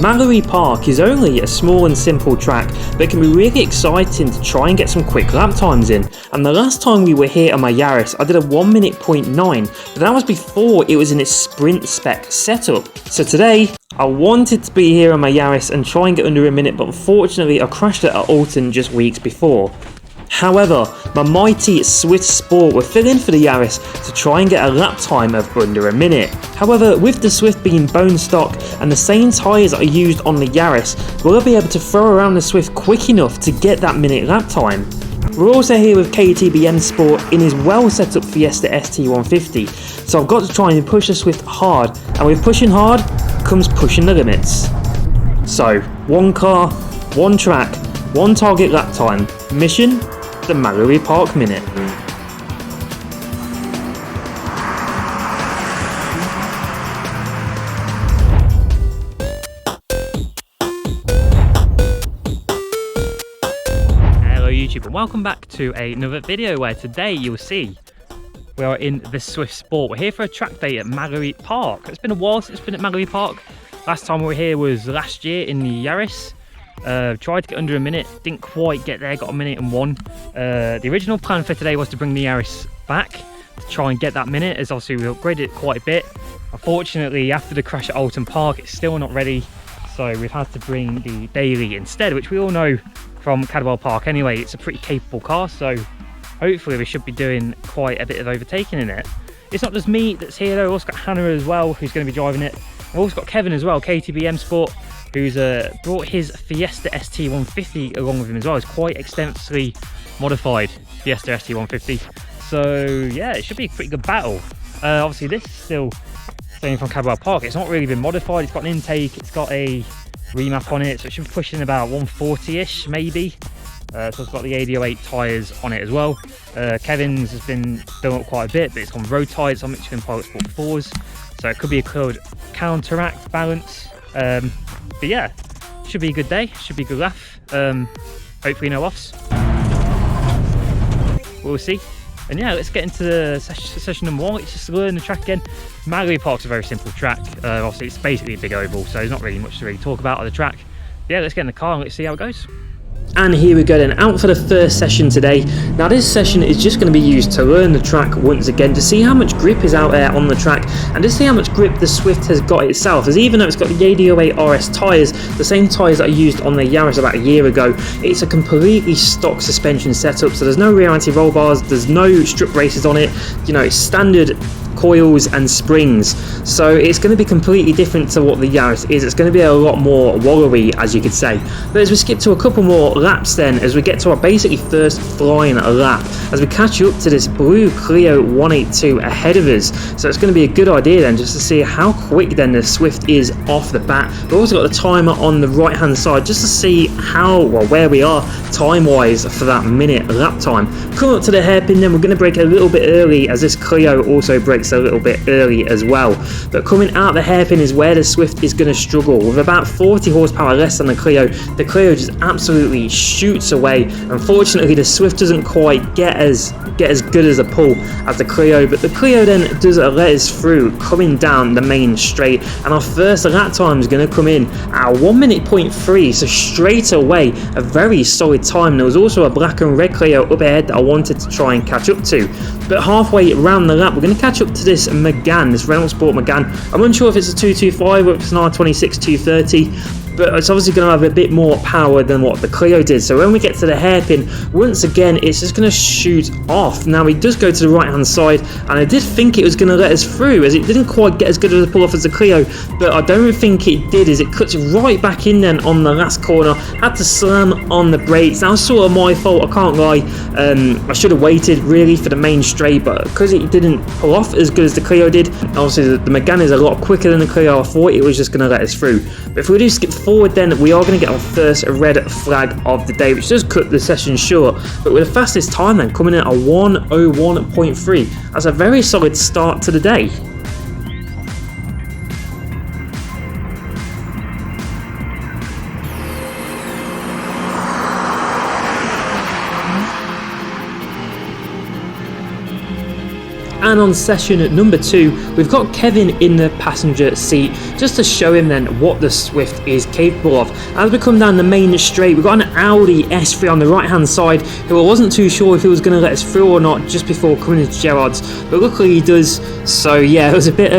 Mallory Park is only a small and simple track, but it can be really exciting to try and get some quick lap times in. And the last time we were here on my Yaris, I did a 1 minute 0.9, but that was before it was in its sprint spec setup. So today, I wanted to be here on my Yaris and try and get under a minute, but unfortunately I crashed it at Alton just weeks before. However, my mighty Swift Sport were filling for the Yaris to try and get a lap time of under a minute. However, with the Swift being bone stock and the same tyres that are used on the Yaris, will I be able to throw around the Swift quick enough to get that minute lap time? We're also here with KTB.Msport in his well set up Fiesta ST150, so I've got to try and push the Swift hard, and with pushing hard comes pushing the limits. So, one car, one track, one target lap time, mission, the Mallory Park minute. Hello YouTube and welcome back to another video where today you'll see we are in the Swift Sport. We're here for a track day at Mallory Park. It's been a while since it's been at Mallory Park. Last time we were here was last year in the Yaris. Tried to get under a minute, didn't quite get there, got a minute and one. The original plan for today was to bring the Yaris back to try and get that minute, as obviously we upgraded it quite a bit. Unfortunately, after the crash at Alton Park, it's still not ready, so we've had to bring the Daily instead, which we all know from KTB Park anyway. It's a pretty capable car, so hopefully we should be doing quite a bit of overtaking in it. It's not just me that's here though, we've also got Hannah as well, who's going to be driving it. We've also got Kevin as well, KTB.Msport, who's brought his Fiesta ST150 along with him as well. It's quite extensively modified Fiesta ST150. So yeah, it should be a pretty good battle. Obviously this is still staying from KTB Park. It's not really been modified. It's got an intake, it's got a remap on it, so it should be pushing about 140-ish maybe. So it's got the AD08 tyres on it as well. Kevin's has been done up quite a bit, but it's on road tyres on Michelin Pilot Sport 4s. So it could be a good counteract balance. But yeah, should be a good day, should be a good laugh. Hopefully no offs. We'll see. And yeah, let's get into the session number one. Let's just learn the track again. Mallory Park's a very simple track. Obviously it's basically a big oval, so there's not really much to really talk about on the track. But yeah, let's get in the car and let's see how it goes. And here we go then, out for the first session today. Now this session is just going to be used to learn the track once again, to see how much grip is out there on the track and to see how much grip the Swift has got itself, as even though it's got the AD08 RS tyres, the same tyres that I used on the Yaris about a year ago, it's a completely stock suspension setup, so there's no rear anti-roll bars, there's no strip braces on it, you know, it's standard coils and springs, so it's going to be completely different to what the Yaris is. It's going to be a lot more wallowy, as you could say. But as we skip to a couple more laps then, as we get to our basically first flying lap, as we catch up to this blue Clio 182 ahead of us, so it's going to be a good idea then just to see how quick then the Swift is off the bat. We've also got the timer on the right hand side just to see how, well, where we are time wise for that minute lap time. Coming up to the hairpin then, we're going to brake a little bit early, as this Clio also brakes a little bit early as well. But coming out the hairpin is where the Swift is going to struggle. With about 40 horsepower less than the Clio just absolutely shoots away. Unfortunately the Swift doesn't quite get as good as a pull as the Clio, but the Clio then does let us through coming down the main straight, and our first lap time is going to come in at 1 minute 0.3, so straight away a very solid time. There was also a black and red Clio up ahead that I wanted to try and catch up to, but halfway around the lap we're going to catch up to this Megane, this Renault Sport Megane. I'm unsure if it's a 225 or if it's an R26 230, but it's obviously going to have a bit more power than what the Clio did. So when we get to the hairpin, once again, it's just going to shoot off. Now, it does go to the right-hand side, and I did think it was going to let us through, as it didn't quite get as good of a pull-off as the Clio, but I don't think it did, as it cuts right back in then on the last corner. Had to slam on the brakes. That was sort of my fault, I can't lie. I should have waited, really, for the main straight, but because it didn't pull off as good as the Clio did, obviously the Megane is a lot quicker than the Clio. I thought it was just going to let us through. But if we do skip forward then, we are going to get our first red flag of the day, which does cut the session short, but with the fastest time then coming in at a 1:01.3. That's a very solid start to the day. And And on session number 2, we've got Kevin in the passenger seat, just to show him then what the Swift is capable of. As we come down the main straight, we've got an Audi S3 on the right hand side, who I wasn't too sure if he was going to let us through or not just before coming into Gerrard's, but luckily he does. So yeah, it was a bit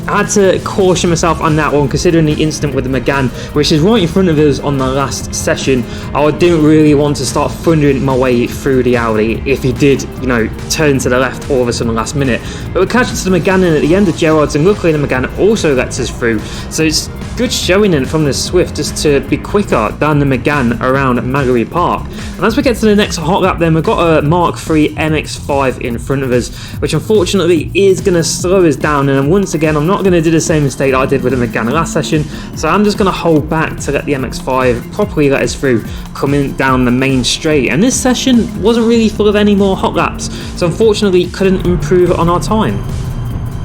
I had to caution myself on that one, considering the incident with the Megane, which is right in front of us on the last session. I didn't really want to start thundering my way through the Audi if he did, you know, turn to the left all of a sudden last minute. But we're catching to the Megane in at the end of Gerrard's, and luckily the Megane also lets us through. So it's good showing in from the Swift just to be quicker than the Megane around Mallory Park. And as we get to the next hot lap then, we've got a Mark III MX-5 in front of us, which unfortunately is going to slow us down. And once again, I'm not going to do the same mistake I did with the Megane last session, so I'm just going to hold back to let the MX-5 properly let us through coming down the main straight. And this session wasn't really full of any more hot laps, so unfortunately couldn't improve on our time.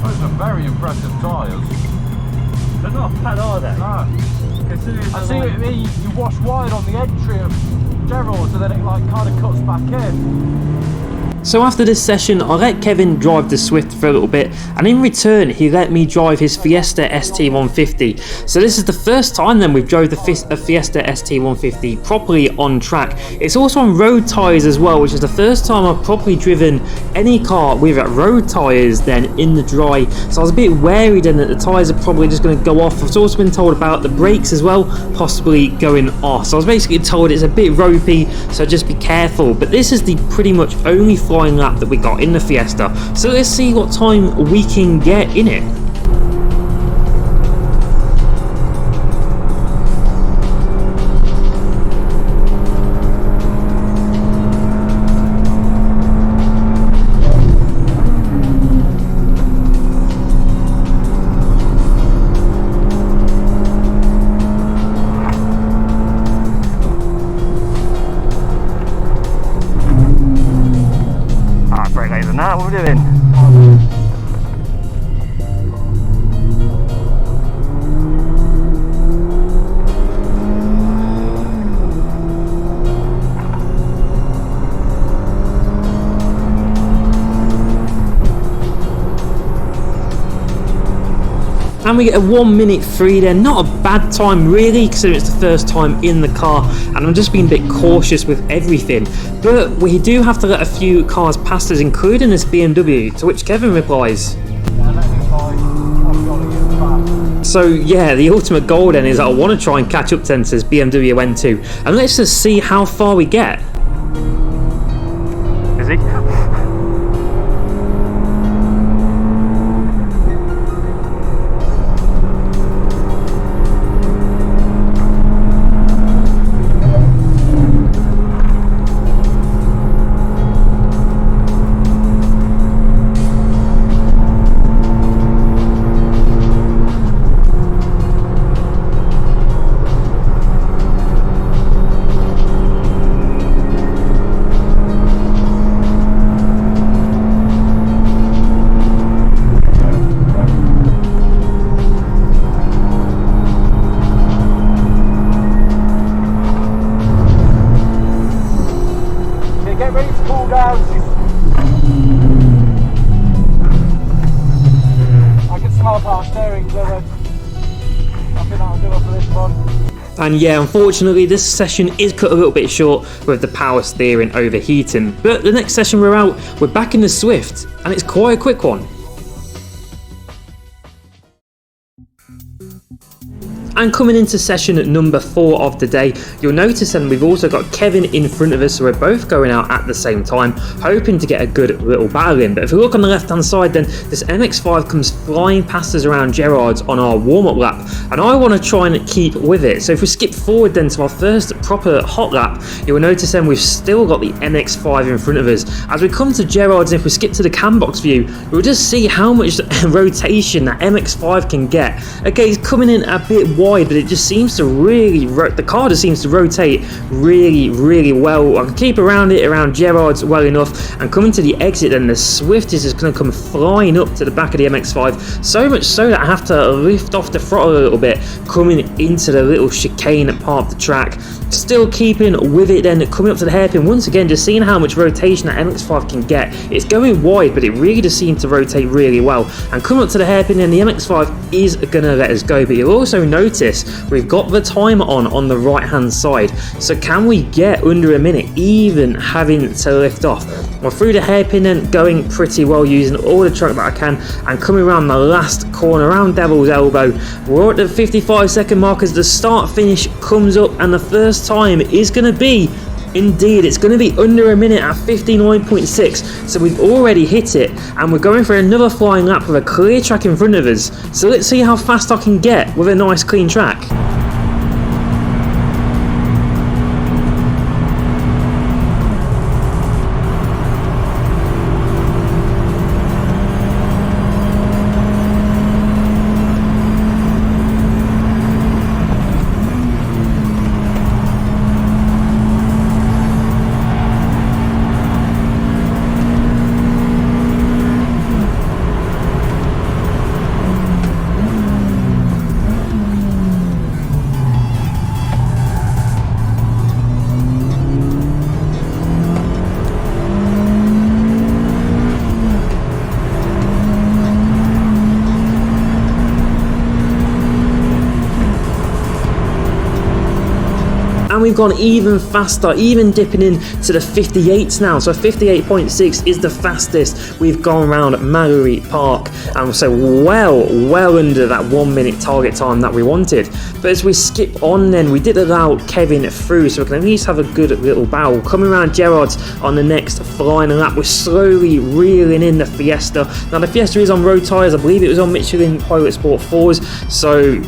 Those are very impressive tyres. They're not bad, are they? No. I see what you mean. You wash wide on the entry of Gerrard's, and then it like kind of cuts back in. So after this session, I let Kevin drive the Swift for a little bit, and in return he let me drive his Fiesta ST150. So this is the first time then we've drove the Fiesta ST150 properly on track. It's also on road tyres as well, which is the first time I've properly driven any car with road tyres then in the dry. So I was a bit wary then that the tyres are probably just going to go off. I've also been told about the brakes as well, possibly going off. So I was basically told it's a bit ropey, so just be careful. But this is the pretty much only flying lap that we got in the Fiesta, so let's see what time we can get in it. Now what are we doing? And we get a 1:03 there, not a bad time really, considering it's the first time in the car, and I'm just being a bit cautious with everything. But we do have to let a few cars past us, including this BMW, to which Kevin replies, so yeah, the ultimate goal then is that I want to try and catch up then to this BMW M2, and let's just see how far we get. Is he? And yeah, unfortunately this session is cut a little bit short with the power steering overheating, but the next session we're out, we're back in the Swift, and it's quite a quick one. And coming into session number 4 of the day, you'll notice then we've also got Kevin in front of us, so we're both going out at the same time, hoping to get a good little battle in. But if we look on the left hand side then, this MX-5 comes flying past us around Gerrard's on our warm-up lap, and I want to try and keep with it. So if we skip forward then to our first proper hot lap, you'll notice then we've still got the MX-5 in front of us. As we come to Gerrard's, if we skip to the cam box view, we'll just see how much rotation that MX-5 can get. Okay, he's coming in a bit wide, but it just seems to really, the car just seems to rotate really well. I can keep around Gerard's well enough, and coming to the exit, then the Swift is just going to come flying up to the back of the MX-5, so much so that I have to lift off the throttle a little bit, coming into the little chicane part of the track. Still keeping with it, then coming up to the hairpin, once again just seeing how much rotation that MX-5 can get. It's going wide, but it really does seem to rotate really well, and coming up to the hairpin, then the MX-5 is gonna let us go. But you'll also notice we've got the timer on the right hand side, so can we get under a minute even having to lift off? Well, through the hairpin then going pretty well, using all the track that I can, and coming around the last corner around Devil's Elbow, we're at the 55-second mark as the start finish comes up, and the first time is going to be, indeed, it's going to be under a minute at 59.6, so we've already hit it, and we're going for another flying lap with a clear track in front of us. So let's see how fast I can get with a nice clean track. And we've gone even faster, even dipping into the 58s now. So 58.6 is the fastest we've gone around Mallory Park, and so well under that 1 minute target time that we wanted. But as we skip on, then we did allow Kevin through, so we can at least have a good little battle. Coming around Gerard's on the next flying lap, we're slowly reeling in the Fiesta. Now the Fiesta is on road tyres, I believe it was on Michelin Pilot Sport 4s, so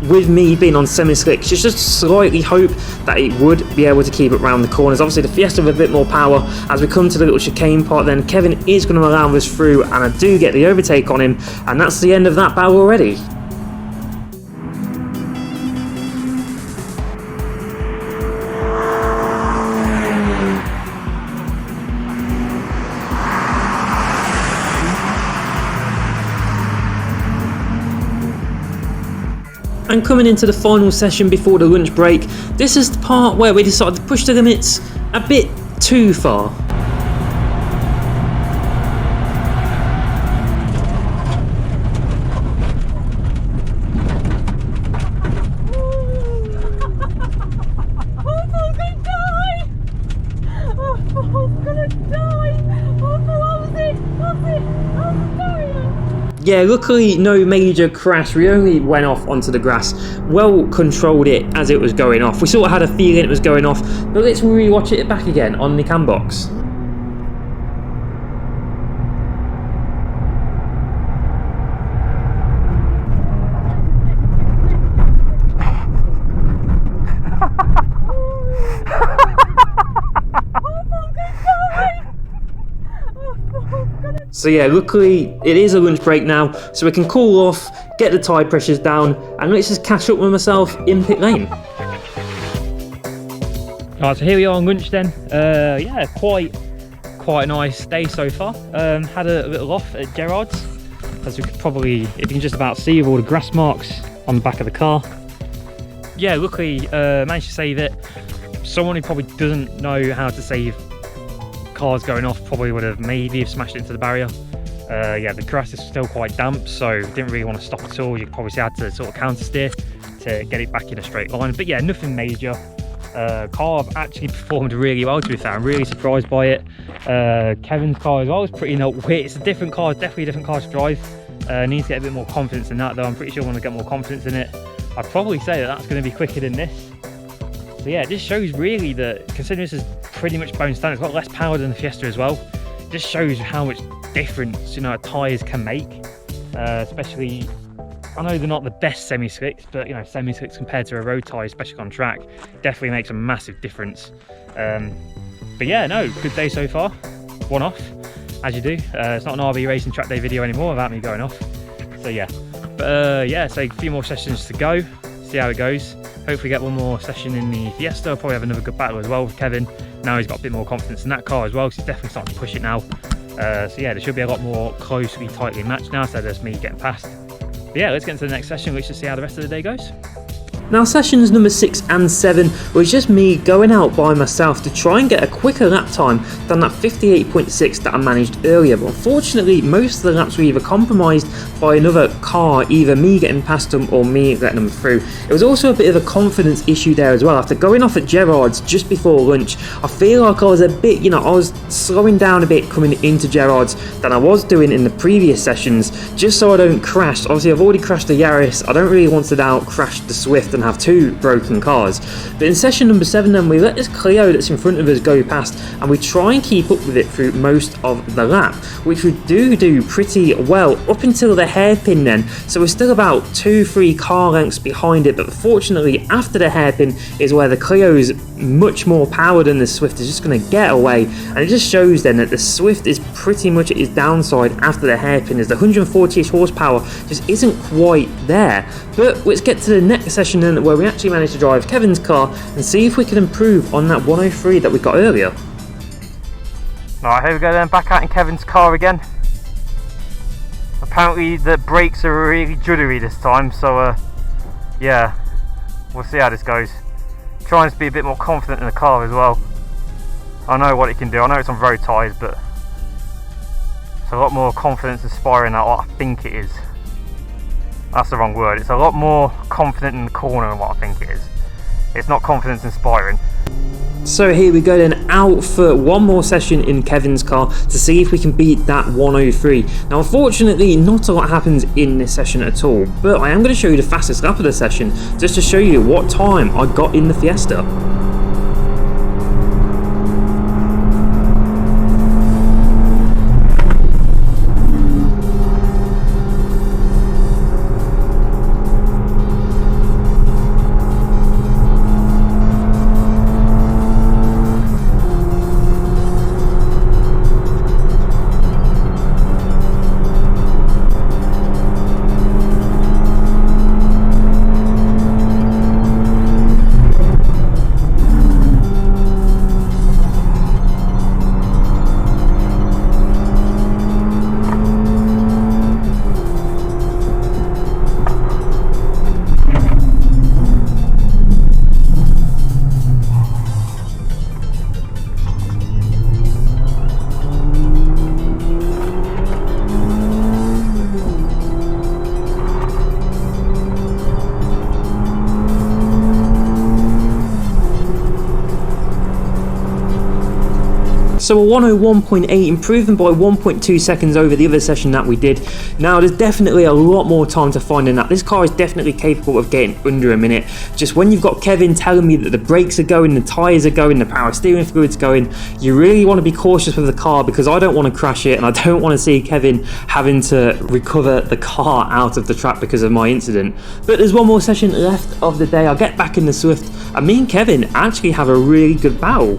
with me being on semi-slicks, just slightly hope that it would be able to keep it round the corners. Obviously the Fiesta with a bit more power. As we come to the little chicane part, then Kevin is going to allow us through, and I do get the overtake on him, and that's the end of that battle already. And coming into the final session before the lunch break, this is the part where we decided to push the limits a bit too far. Yeah, luckily no major crash. We only went off onto the grass. Well controlled it as it was going off. We sort of had a feeling it was going off, but let's rewatch it back again on the cam box. So yeah, luckily it is a lunch break now, so we can cool off, get the tyre pressures down, and let's just catch up with myself in pit lane. Right, so here we are on lunch then. Yeah, quite a nice day so far. Had a little off at Gerard's, as we could probably, if you can just about see, with all the grass marks on the back of the car. Yeah, luckily managed to save it. Someone who probably doesn't know how to save cars going off probably would have maybe smashed into the barrier. Yeah, the grass is still quite damp, so didn't really want to stop at all. You probably had to sort of counter steer to get it back in a straight line, but yeah, nothing major. Car actually performed really well, to be fair. I'm really surprised by it. Kevin's car as well is pretty wit. It's a different car, definitely a different car to drive. Needs to get a bit more confidence in that though. I'm pretty sure I want to get more confidence in it. I'd probably say that that's going to be quicker than this. So yeah, it just shows really that, considering this is pretty much bone standard, it's got less power than the Fiesta as well. It just shows how much difference, you know, tyres can make. Especially, I know they're not the best semi-slicks, but you know, semi-slicks compared to a road tyre, especially on track, definitely makes a massive difference. But yeah, no, good day so far. One off, as you do. It's not an RB racing track day video anymore without me going off. So yeah, but yeah, so a few more sessions to go. see how it goes. Hopefully get one more session in the Fiesta. I'll probably have another good battle as well with Kevin. Now he's got a bit more confidence in that car as well, because he's definitely starting to push it now. So yeah, there should be a lot more closely, tightly matched now, so there's me getting past. But yeah, let's get into the next session. Let's just see how the rest of the day goes. Now sessions number 6 and 7 was just me going out by myself to try and get a quicker lap time than that 58.6 that I managed earlier, but unfortunately most of the laps were either compromised by another car, either me getting past them or me letting them through. It was also a bit of a confidence issue there as well. After going off at Gerard's just before lunch, I feel like I was a bit, I was slowing down a bit coming into Gerard's than I was doing in the previous sessions, just so I don't crash. Obviously I've already crashed the Yaris, I don't really want to now crash the Swift and have 2 broken cars. But in session number 7 then, we let this Clio that's in front of us go past, and we try and keep up with it through most of the lap, which we do pretty well up until the hairpin then. So we're still about 2-3 car lengths behind it, but fortunately after the hairpin is where the Clio's much more power than the Swift is just going to get away, and it just shows then that the Swift is pretty much at its downside after the hairpin, as the 140ish horsepower just isn't quite there. But let's get to the next session then, where we actually managed to drive Kevin's car and see if we can improve on that 103 that we got earlier. Alright, here we go then, back out in Kevin's car again. Apparently the brakes are really juddery this time, so yeah, we'll see how this goes. Trying to be a bit more confident in the car as well. I know what it can do, I know it's on road tyres, but it's a lot more confidence inspiring than what I think it is. That's the wrong word. It's a lot more confident in the corner than what I think it is. It's not confidence inspiring. So here we go then, out for one more session in Kevin's car to see if we can beat that 103. Now unfortunately not a lot happens in this session at all, but I am going to show you the fastest lap of the session just to show you what time I got in the Fiesta. So a 101.8, improving by 1.2 seconds over the other session that we did. Now there's definitely a lot more time to find in that. This car is definitely capable of getting under a minute. Just when you've got Kevin telling me that the brakes are going, the tyres are going, the power steering fluid's going, you really want to be cautious with the car, because I don't want to crash it and I don't want to see Kevin having to recover the car out of the track because of my incident. But there's one more session left of the day. I'll get back in the Swift and me and Kevin actually have a really good battle.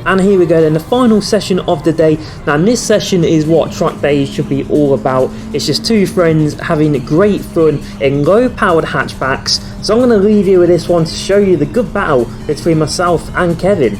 And here we go then, the final session of the day. Now this session is what track days should be all about. It's just 2 friends having great fun in low powered hatchbacks. So I'm going to leave you with this one to show you the good battle between myself and Kevin.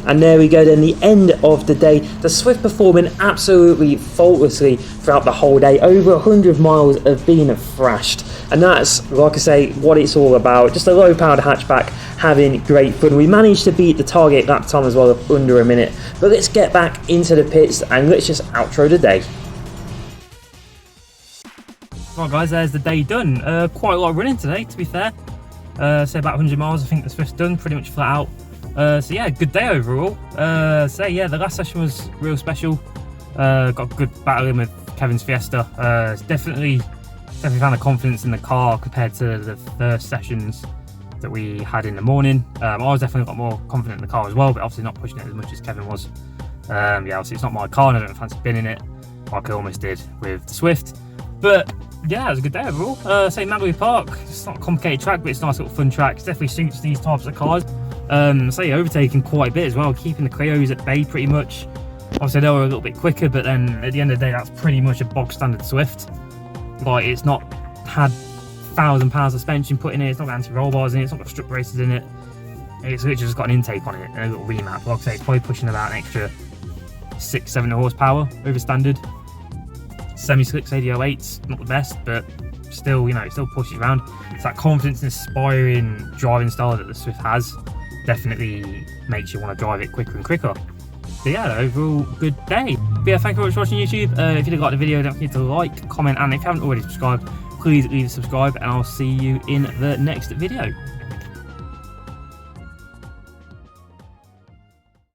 And there we go then, the end of the day. The Swift performing absolutely faultlessly throughout the whole day. Over 100 miles of being thrashed. And that's, like I say, what it's all about. Just a low-powered hatchback having great fun. We managed to beat the target lap time as well of under a minute. But let's get back into the pits and let's just outro the day. Right guys, there's the day done. Quite a lot of running today, to be fair. Say about 100 miles I think the Swift's done, pretty much flat out. So yeah, good day overall. So yeah, the last session was real special. Got a good battle in with Kevin's Fiesta. Definitely found the confidence in the car compared to the first sessions that we had in the morning. I was definitely got more confident in the car as well, but obviously not pushing it as much as Kevin was. Yeah, obviously it's not my car and I don't fancy spinning it like I almost did with the Swift. But yeah, it was a good day overall. Say Mallory Park, it's not a complicated track, but it's a nice little fun track. It definitely suits these types of cars. Say overtaking quite a bit as well, keeping the Creos at bay pretty much. Obviously they were a little bit quicker, but then at the end of the day, that's pretty much a bog standard Swift. Like, it's not had £1,000 suspension put in it, it's not got anti-roll bars in it, it's not got strut braces in it. It's literally just got an intake on it and a little remap. Like I say, it's probably pushing about an extra 6-7 horsepower over standard. Semi-slicks AD08's not the best, but still, you know, it still pushes around. It's that confidence inspiring driving style that the Swift has. Definitely makes you want to drive it quicker and quicker. So yeah, overall good day. But yeah, thank you very much for watching YouTube. If you did like the video, don't forget to like, comment, and if you haven't already subscribed, please leave a subscribe, and I'll see you in the next video.